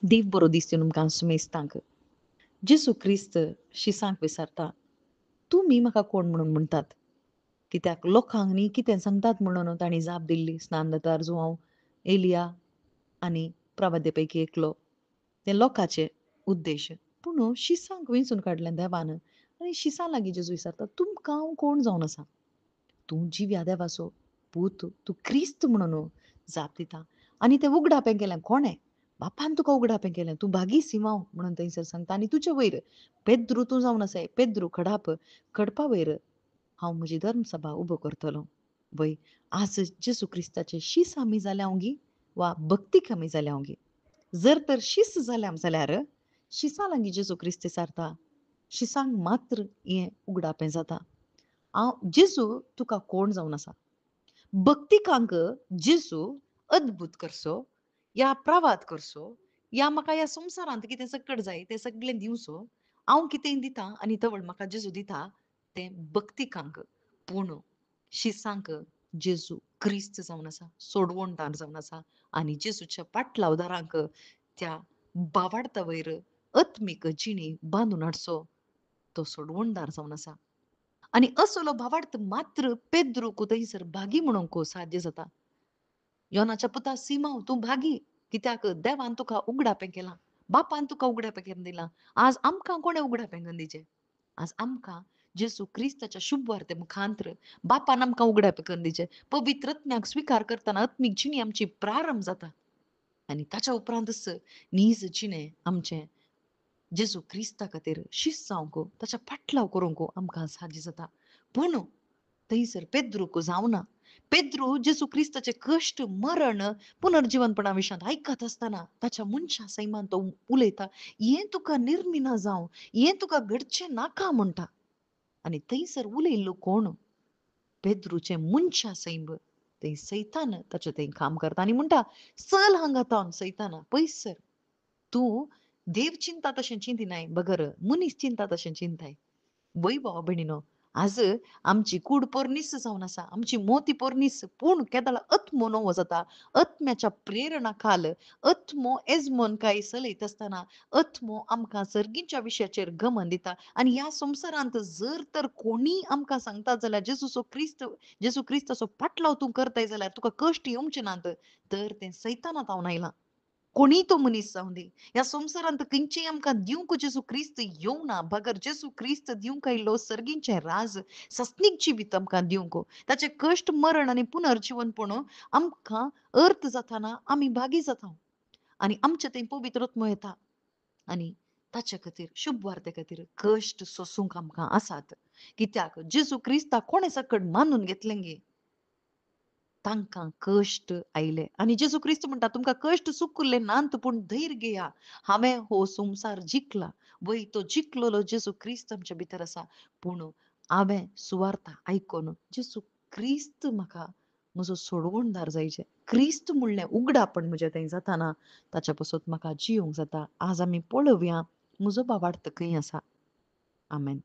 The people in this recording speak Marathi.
देव बरो दीस दिवन तुमकां सुमेस्तांक. जेसू क्रिस्त शिसांक विचारता, "तुमी म्हाका कोण म्हणून म्हणटात?" कित्याक लोकांक न्ही कितें सांगतात म्हणून तांणी जाप दिल्ली स्नानदतार जो हांव एलिया आनी प्रवाद्यांपैकी एकलो. ते लोकांचे उद्देश. पूण शिसांक वेंचून काडलें देवान आनी शिसां लागीं जेजू विचारता, "तुमकां हांव कोण जावन आसा?" तूं जिव्या देवाचो पूत, तूं क्रिस्त म्हणून जाप दिता. आनी तें उगडापें केलें कोणें? बापान तुका उगडापें केलें. तूं भागी सिमांव म्हणून थंयसर सांगता आनी तुजे वयर पेद्रू तूं जावन आसाय. पेद्रू खडपा वयर हांव म्हजी धर्मसभा उबो करतलों. वय आज जेजू क्रिस्ताचें शीस आमी जाल्यांव गी वा भक्तीक आमी जाल्यांव गी. जर तर शिस्त जाल्या जाल्यार शिसां लागीं जेजू क्रिस्त विचारता. शिसांक मात्र हें उगडापें जाता. जेजू तुका कोण जावन आसा? भक्तिकांक जेजू अद्भुत करसो, या प्रवाद करसो, या म्हाका ह्या संवसारांत कितें सकट जाय तें सगळें दिवचो. हांव कितें दितां आनी तवळ म्हाका जेजू दिता तें भक्तिकांक. पूण शिसांक जेजू क्रिस्त जावन आसा, सोडवणदार जावन आसा आनी जेजूच्या पाटलावदारांक त्या बावार्ता वयर आत्मीक जिणी बांदून हाडचो तो सोडवणदार जावन आसा. आनी असलो भावार्थ मात्र पेद्रूक थंयसर भागी म्हणूंक साध्य जाता. योनाच्या पुता सिमांव तूं भागी. कित्याक देवान तुका उगडापें केलां. बापान तुका उगडापें करून दिलां. आज आमकां कोणें उगडापें करून दिचें? आज आमकां जेजू क्रिस्ताच्या शुभ वार्ते मुखांतर बापान आमकां उगडापें करून दिचें. पवित्र आत्म्याक स्विकार करतना आत्मीक जिणी आमची प्रारंभ जाता. आनी ताच्या उपरांतच नीज जिणें आमचें जेजू क्रिस्ता खातीर शिस्त जावंक ताच्या फाटलाव करूंक आमकां साध्य जाता. पूण थंयसर पेद्रूक जावना. पेद्रू जेजू क्रिस्ताचे कश्ट, मरण, पुनर्जीवनपणा विशयांत आयकत आसतना ताच्या मनशा सैमान तो उलयता, "हें तुका निर्मिना जावं, हें तुका घडचें नाका" म्हणटा. आनी थंयसर उलयल्लो कोण? पेद्रूचे मनशा सैम. थंय सैतान ताचें थंय काम करता आनी म्हणटा, "चल हांगातावन सैताना, पयस सर. तूं देव चिंता तशें चिंतिनाय बगर मनीस चिंता तशें चिंताय." वय भावा भयणीनो, आज आमची कूड पोरनीस जावन आसा. आमची मोती पोरनीस पूण केदाळ आत्मो नवो जाता. आत्म्याच्या प्रेरणा खाल आत्मो एजमोन काय चलयत आसतना आत्मो आमकां सर्गीच्या विशयाचेर गमन दिता. आनी ह्या संवसारांत जर तर कोणी आमकां सांगता जाल्यार जेजू क्रिस्ताचो पाटलाव तूं करताय जाल्यार तुका कश्ट येवचे नात. तर तें सैतानांत हांव आयलां. कोणीय तो मनीस जावं दी. ह्या संवसारांत खंयचेय आमकां दिवंक जेजू क्रिस्त येवना. बगर जेजू क्रिस्त दिवंक आयिल्लो सर्गीचें राज सस्तीक जिवीत आमकां दिवंक. ताचे कश्ट, मरण आनी पुनर्जीवनपण आमकां अर्थ जाताना आमी भागी जाता. आनी आमचे थंय पवित्र आत्मो येता. आनी ताचे खातीर शुभ वार्ते खातीर कश्ट सोसूंक आमकां आसात. कित्याक जेजू क्रिस्ताक कोणें सकट मानून घेतलें गे. तांकां कश्ट आयले आनी जेजू क्रिस्त म्हणटा तुमकां कश्ट सूख उरले नांत पूण धैर्य घेया. हांवें हो संवसार जिखला. वय तो जिखलेलो जेजू क्रिस्त आमचे भितर आसा. पूण हांवें सुवार्ता आयकोन जेजू क्रिस्त म्हाका म्हजो सोडवणदार जायचे. क्रिस्त म्हणलें उगडापण म्हजें थंय जाताना ताच्या पासून म्हाका जियोंक जाता. आज आमी पळोवया म्हजो भावार्थ खंय आसा. आमेन.